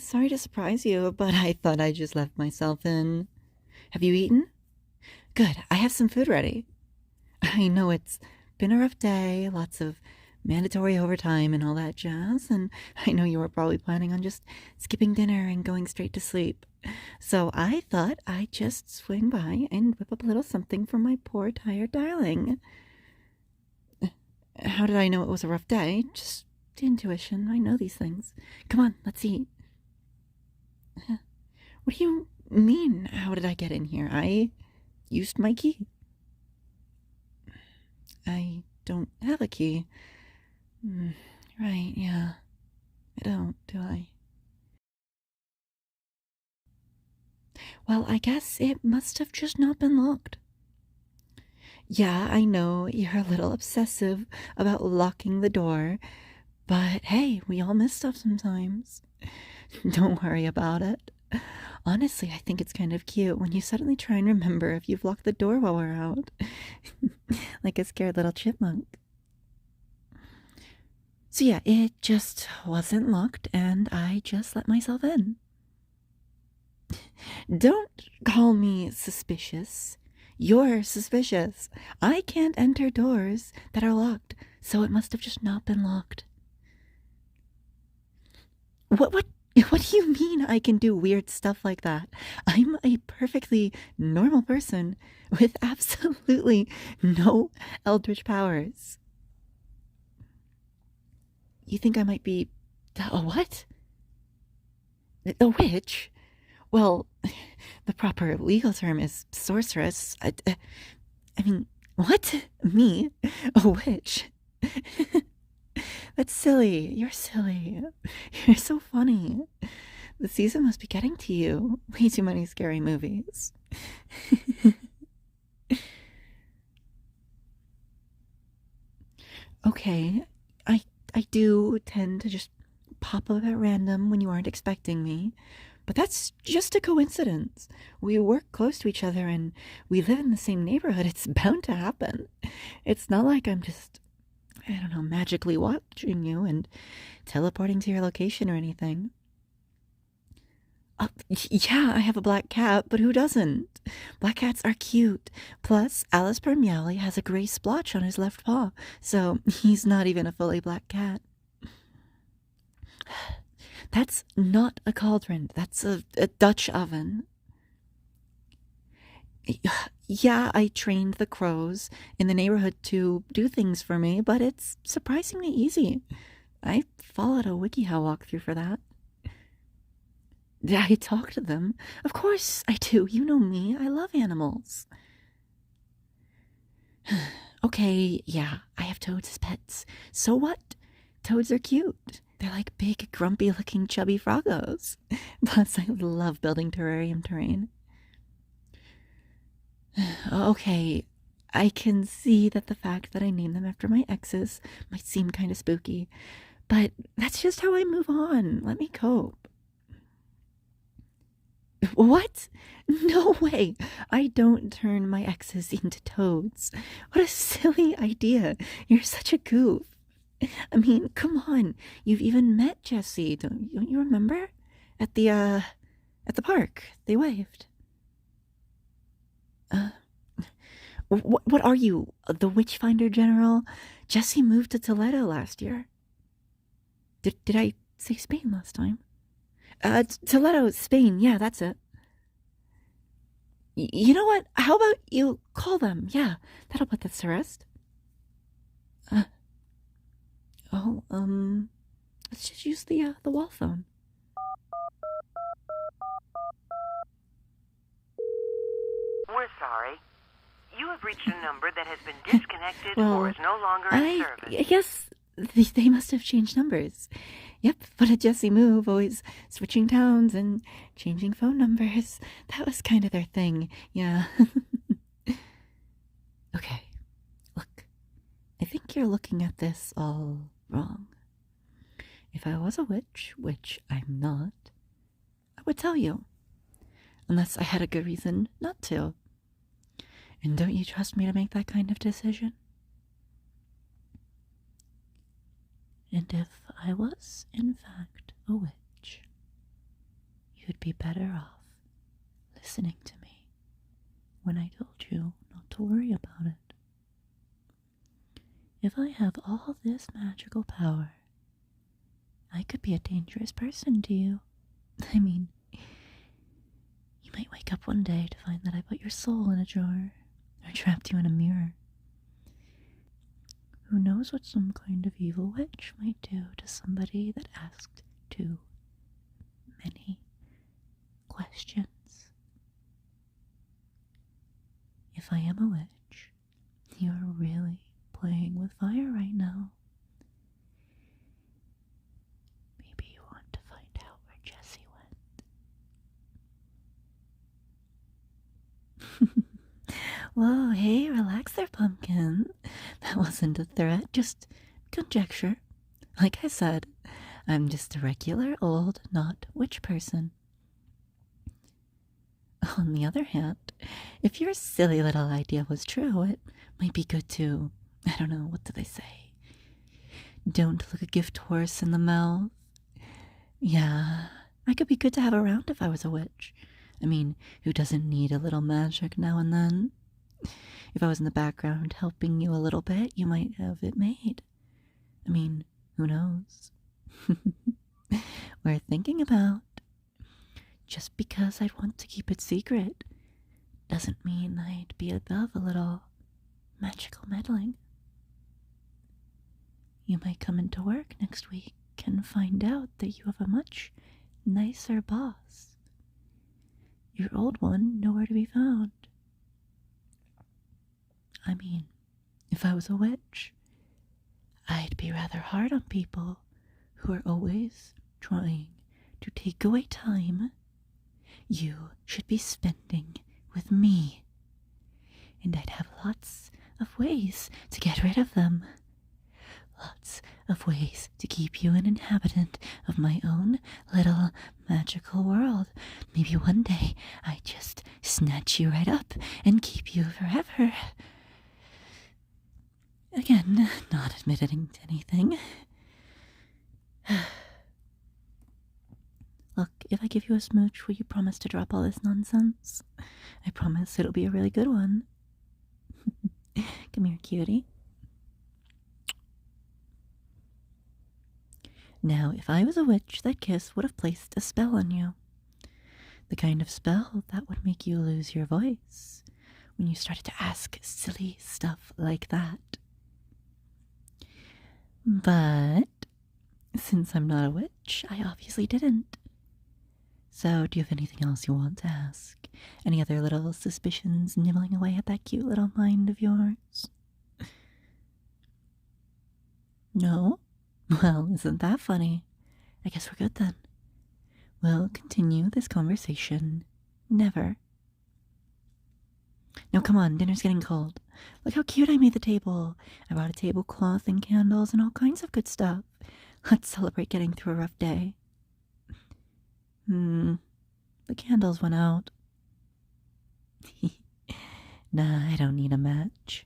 sorry to surprise you, but I thought I just left myself in. Have you eaten? Good, I have some food ready. I know it's been a rough day, lots of mandatory overtime and all that jazz, and I know you were probably planning on just skipping dinner and going straight to sleep. So I thought I'd just swing by and whip up a little something for my poor tired darling. How did I know it was a rough day? Just intuition. I know these things. Come on, let's eat. What do you mean, how did I get in here? I used my key. I don't have a key. Right, yeah. I don't, do I? Well, I guess it must have just not been locked. Yeah, I know you're a little obsessive about locking the door, but hey, we all miss stuff sometimes. Don't worry about it. Honestly, I think it's kind of cute when you suddenly try and remember if you've locked the door while we're out. Like a scared little chipmunk. So yeah, it just wasn't locked and I just let myself in. Don't call me suspicious. You're suspicious. I can't enter doors that are locked, so it must have just not been locked. What do you mean I can do weird stuff like that? I'm a perfectly normal person with absolutely no eldritch powers. You think I might be a what? A witch? Well, the proper legal term is sorceress. I mean, what? Me? A witch? That's silly. You're silly. You're so funny. The season must be getting to you. Way too many scary movies. Okay, I do tend to just pop up at random when you aren't expecting me. But that's just a coincidence. We work close to each other and we live in the same neighborhood. It's bound to happen. It's not like I'm just, I don't know, magically watching you and teleporting to your location or anything. Yeah, I have a black cat, but who doesn't? Black cats are cute. Plus, Alice per Meowly has a gray splotch on his left paw, so he's not even a fully black cat. That's not a cauldron. That's a Dutch oven. Yeah, I trained the crows in the neighborhood to do things for me, but it's surprisingly easy. I followed a WikiHow walkthrough for that. I talk to them. Of course I do. You know me. I love animals. Okay, yeah, I have toads as pets. So what? Toads are cute. They're like big, grumpy-looking, chubby froggos. Plus, I love building terrarium terrain. Okay, I can see that the fact that I named them after my exes might seem kind of spooky, but that's just how I move on. Let me cope. What? No way. I don't turn my exes into toads. What a silly idea. You're such a goof. I mean, come on. You've even met Jesse. Don't you remember? At the park. They waved. What are you? The Witchfinder General? Jesse moved to Toledo last year. Did I say Spain last time? Toledo, Spain. Yeah, that's it. You know what? How about you call them? Yeah, that'll put this to rest. Let's just use the wall phone. We're sorry. You have reached a number that has been disconnected or is no longer in service. I guess they must have changed numbers. Yep, what a Jesse move, always switching towns and changing phone numbers. That was kind of their thing, yeah. Okay, look, I think you're looking at this all wrong. If I was a witch, which I'm not, I would tell you. Unless I had a good reason not to. And don't you trust me to make that kind of decision? And if I was, in fact, a witch, you'd be better off listening to me when I told you not to worry about it. If I have all this magical power, I could be a dangerous person to you. I mean, you might wake up one day to find that I put your soul in a jar or trapped you in a mirror. Who knows what some kind of evil witch might do to somebody that asked too many questions. If I am a witch, you are really playing with fire right now. Maybe you want to find out where Jessie went. Whoa, hey, relax there, pumpkin. That wasn't a threat, just conjecture. Like I said, I'm just a regular old not witch person. On the other hand, if your silly little idea was true, it might be good to, I don't know, what do they say? Don't look a gift horse in the mouth. Yeah, I could be good to have around if I was a witch. I mean, who doesn't need a little magic now and then? If I was in the background helping you a little bit, you might have it made. I mean, who knows? We're thinking about. Just because I'd want to keep it secret doesn't mean I'd be above a little magical meddling. You might come into work next week and find out that you have a much nicer boss. Your old one nowhere to be found. I mean, if I was a witch, I'd be rather hard on people who are always trying to take away time you should be spending with me. And I'd have lots of ways to get rid of them. Lots of ways to keep you an inhabitant of my own little magical world. Maybe one day I just snatch you right up and keep you forever. Again, not admitting to anything. Look, if I give you a smooch, will you promise to drop all this nonsense? I promise it'll be a really good one. Come here, cutie. Now, if I was a witch, that kiss would have placed a spell on you. The kind of spell that would make you lose your voice when you started to ask silly stuff like that. But since I'm not a witch, I obviously didn't. So, do you have anything else you want to ask? Any other little suspicions nibbling away at that cute little mind of yours? No? Well, isn't that funny? I guess we're good then. We'll continue this conversation never. No, come on, dinner's getting cold. Look how cute I made the table. I brought a tablecloth and candles and all kinds of good stuff. Let's celebrate getting through a rough day. The candles went out. Nah, I don't need a match.